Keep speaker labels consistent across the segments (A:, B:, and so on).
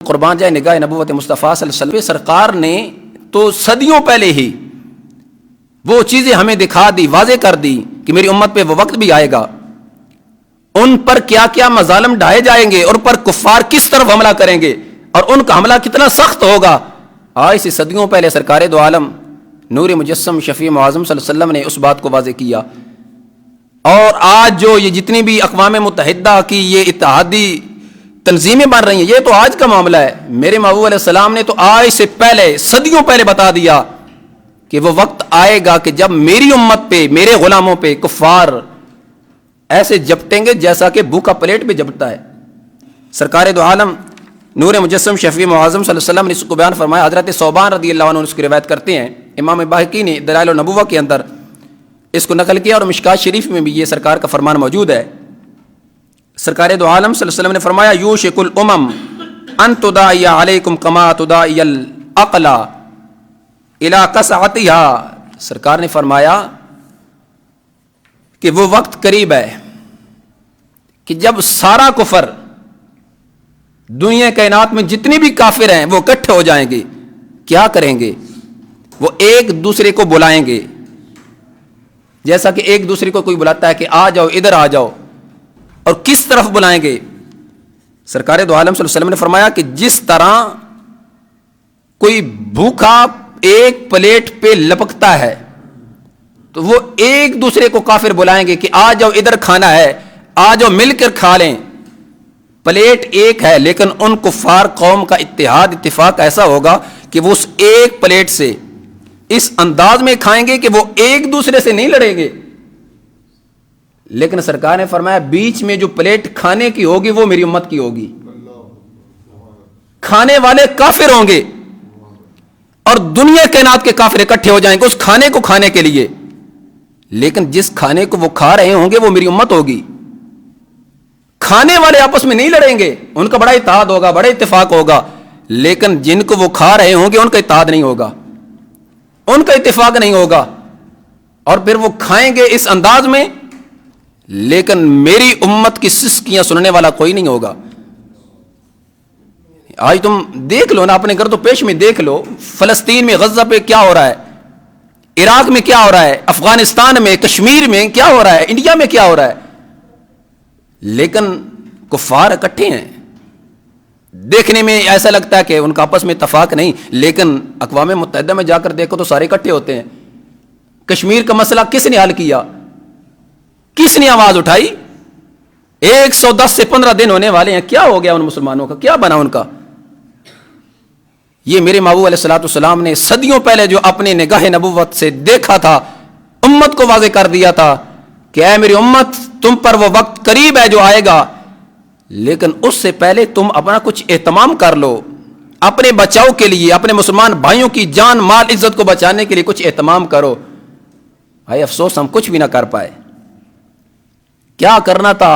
A: قربان جائے نگاہ نبوت مصطفیٰ صلی اللہ علیہ وسلم، سرکار نے تو صدیوں پہلے ہی وہ چیزیں ہمیں دکھا دی، واضح کر دی کہ میری امت پہ وہ وقت بھی آئے گا، ان پر کیا کیا مظالم ڈھائے جائیں گے، ان پر کفار کس طرف حملہ کریں گے اور ان کا حملہ کتنا سخت ہوگا۔ آج سے صدیوں پہلے سرکار دو عالم نور مجسم شفیع معظم صلی اللہ علیہ وسلم نے اس بات کو واضح کیا۔ اور آج جو یہ جتنی بھی اقوام متحدہ کی یہ اتحادی تنظیمیں بن رہی ہیں، یہ تو آج کا معاملہ ہے۔ میرے محبوب علیہ السلام نے تو آج سے پہلے صدیوں پہلے بتا دیا کہ وہ وقت آئے گا کہ جب میری امت پہ، میرے غلاموں پہ کفار ایسے جپٹیں گے جیسا کہ بھوکا پلیٹ پہ جپٹتا ہے۔ سرکار دو عالم نور مجسم شفیع معظم صلی اللہ علیہ وسلم نے اس کو بیان فرمایا۔ حضرت ثوبان رضی اللہ عنہ اس کی روایت کرتے ہیں، امام باہقی نے دلائل النبوہ کے اندر اس کو نقل کیا، اور مشکات شریف میں بھی یہ سرکار کا فرمان موجود ہے۔ سرکار دو عالم صلی اللہ علیہ وسلم نے فرمایا، یوشک الامم ان تداعی علیکم کما تداعی العقل الی قصعتها۔ سرکار نے فرمایا کہ وہ وقت قریب ہے کہ جب سارا کفر، دنیا کائنات میں جتنے بھی کافر ہیں وہ اکٹھے ہو جائیں گے۔ کیا کریں گے؟ وہ ایک دوسرے کو بلائیں گے، جیسا کہ ایک دوسرے کو کوئی بلاتا ہے کہ آ جاؤ، ادھر آ جاؤ۔ اور کس طرف بلائیں گے؟ سرکار دو عالم صلی اللہ علیہ وسلم نے فرمایا کہ جس طرح کوئی بھوکا ایک پلیٹ پہ لپکتا ہے تو وہ ایک دوسرے کو کافر بلائیں گے کہ آ جاؤ، ادھر کھانا ہے، آ جاؤ مل کر کھا لیں۔ پلیٹ ایک ہے لیکن ان کفار قوم کا اتحاد، اتفاق ایسا ہوگا کہ وہ اس ایک پلیٹ سے اس انداز میں کھائیں گے کہ وہ ایک دوسرے سے نہیں لڑیں گے۔ لیکن سرکار نے فرمایا بیچ میں جو پلیٹ کھانے کی ہوگی وہ میری امت کی ہوگی۔ کھانے والے کافر ہوں گے اور دنیا کائنات کے کافر اکٹھے ہو جائیں گے اس کھانے کو کھانے کے لیے، لیکن جس کھانے کو وہ کھا رہے ہوں گے وہ میری امت ہوگی۔ کھانے والے آپس میں نہیں لڑیں گے، ان کا بڑا اتحاد ہوگا، بڑا اتفاق ہوگا، لیکن جن کو وہ کھا رہے ہوں گے ان کا اتحاد نہیں ہوگا، ان کا اتفاق نہیں ہوگا، اور پھر وہ کھائیں گے اس انداز میں، لیکن میری امت کی سسکیاں سننے والا کوئی نہیں ہوگا۔ آج تم دیکھ لو نا، اپنے گھر تو پیش میں دیکھ لو، فلسطین میں غزہ پہ کیا ہو رہا ہے، عراق میں کیا ہو رہا ہے، افغانستان میں، کشمیر میں کیا ہو رہا ہے، انڈیا میں کیا ہو رہا ہے، لیکن کفار اکٹھے ہیں۔ دیکھنے میں ایسا لگتا ہے کہ ان کا آپس میں اتفاق نہیں، لیکن اقوام متحدہ میں جا کر دیکھو تو سارے اکٹھے ہوتے ہیں۔ کشمیر کا مسئلہ کس نے حل کیا؟ کس نے آواز اٹھائی؟ 110 سے 15 دن ہونے والے ہیں، کیا ہو گیا ان مسلمانوں کا، کیا بنا ان کا؟ یہ میرے محبوب علیہ الصلوۃ والسلام نے صدیوں پہلے جو اپنے نگاہ نبوت سے دیکھا تھا، امت کو واضح کر دیا تھا کہ اے میری امت، تم پر وہ وقت قریب ہے جو آئے گا، لیکن اس سے پہلے تم اپنا کچھ اہتمام کر لو، اپنے بچاؤ کے لیے، اپنے مسلمان بھائیوں کی جان مال عزت کو بچانے کے لیے کچھ اہتمام کرو۔ بھائی افسوس ہم کچھ بھی نہ کر پائے۔ کیا کرنا تھا؟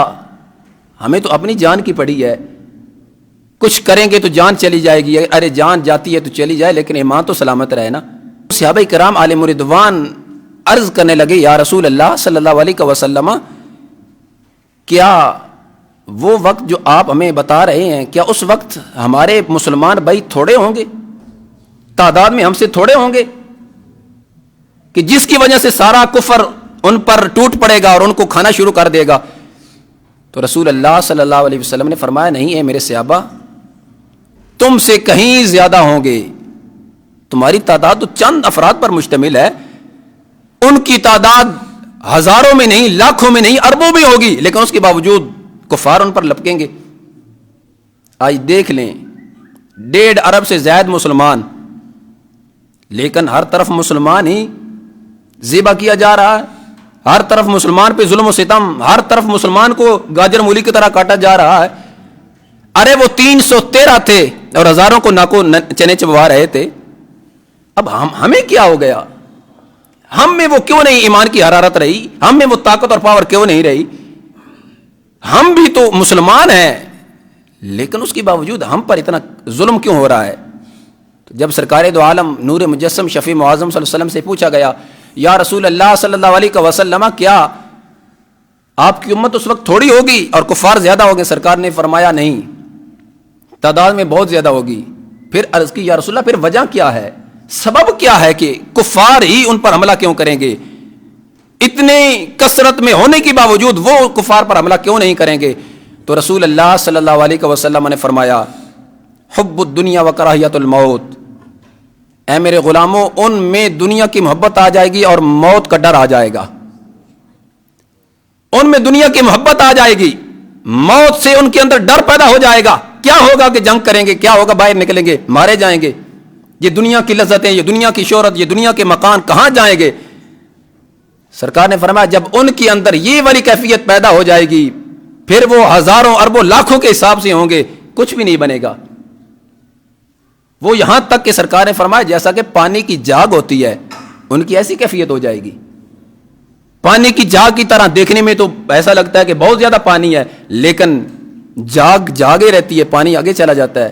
A: ہمیں تو اپنی جان کی پڑی ہے، کچھ کریں گے تو جان چلی جائے گی، ارے جان جاتی ہے تو چلی جائے لیکن ایمان تو سلامت رہے نا۔ صحابہ کرام علیہم رضوان عرض کرنے لگے، یا رسول اللہ صلی اللہ علیہ وسلم، کیا وہ وقت جو آپ ہمیں بتا رہے ہیں، کیا اس وقت ہمارے مسلمان بھائی تھوڑے ہوں گے، تعداد میں ہم سے تھوڑے ہوں گے، کہ جس کی وجہ سے سارا کفر ان پر ٹوٹ پڑے گا اور ان کو کھانا شروع کر دے گا؟ تو رسول اللہ صلی اللہ علیہ وسلم نے فرمایا، نہیں ہے میرے صحابہ، تم سے کہیں زیادہ ہوں گے۔ تمہاری تعداد تو چند افراد پر مشتمل ہے، ان کی تعداد ہزاروں میں نہیں، لاکھوں میں نہیں، اربوں میں ہوگی، لیکن اس کے باوجود کفار ان پر لپکیں گے۔ آج دیکھ لیں 1.5 ارب سے زائد مسلمان، لیکن ہر طرف مسلمان ہی ذبح کیا جا رہا ہے، ہر طرف مسلمان پہ ظلم و ستم، ہر طرف مسلمان کو گاجر مولی کی طرح کاٹا جا رہا ہے۔ ارے وہ 313 تھے اور ہزاروں کو ناکو چنے چبوا رہے تھے، اب ہمیں کیا ہو گیا؟ ہم میں وہ کیوں نہیں ایمان کی حرارت رہی؟ ہم میں وہ طاقت اور پاور کیوں نہیں رہی؟ ہم بھی تو مسلمان ہیں، لیکن اس کے باوجود ہم پر اتنا ظلم کیوں ہو رہا ہے؟ تو جب سرکار دو عالم نور مجسم شفیع معظم صلی اللہ علیہ وسلم سے پوچھا گیا، یا رسول اللہ صلی اللہ علیہ وسلم، کیا آپ کی امت اس وقت تھوڑی ہوگی اور کفار زیادہ ہوگے؟ سرکار نے فرمایا، نہیں، تعداد میں بہت زیادہ ہوگی. پھر عرض کی یا رسول اللہ پھر وجہ کیا ہے, سبب کیا ہے کہ کفار ہی ان پر حملہ کیوں کریں گے؟ اتنی کثرت میں ہونے کے باوجود وہ کفار پر حملہ کیوں نہیں کریں گے؟ تو رسول اللہ صلی اللہ علیہ وسلم نے فرمایا حب الدنیا و کراہیت الموت. اے میرے غلاموں, ان میں دنیا کی محبت آ جائے گی اور موت کا ڈر آ جائے گا. ان میں دنیا کی محبت آ جائے گی, موت سے ان کے اندر ڈر پیدا ہو جائے گا. کیا ہوگا کہ جنگ کریں گے, کیا ہوگا باہر نکلیں گے, مارے جائیں گے. یہ دنیا کی لذتیں, یہ دنیا کی شہرت, یہ دنیا کے مکان کہاں جائیں گے؟ سرکار نے فرمایا جب ان کے اندر یہ والی کیفیت پیدا ہو جائے گی پھر وہ ہزاروں اربوں لاکھوں کے حساب سے ہوں گے, کچھ بھی نہیں بنے گا. وہ یہاں تک کہ سرکار نے فرمایا جیسا کہ پانی کی جاگ ہوتی ہے, ان کی ایسی کیفیت ہو جائے گی. پانی کی جاگ کی طرح دیکھنے میں تو ایسا لگتا ہے کہ بہت زیادہ پانی ہے, لیکن جاگ جاگے رہتی ہے, پانی آگے چلا جاتا ہے.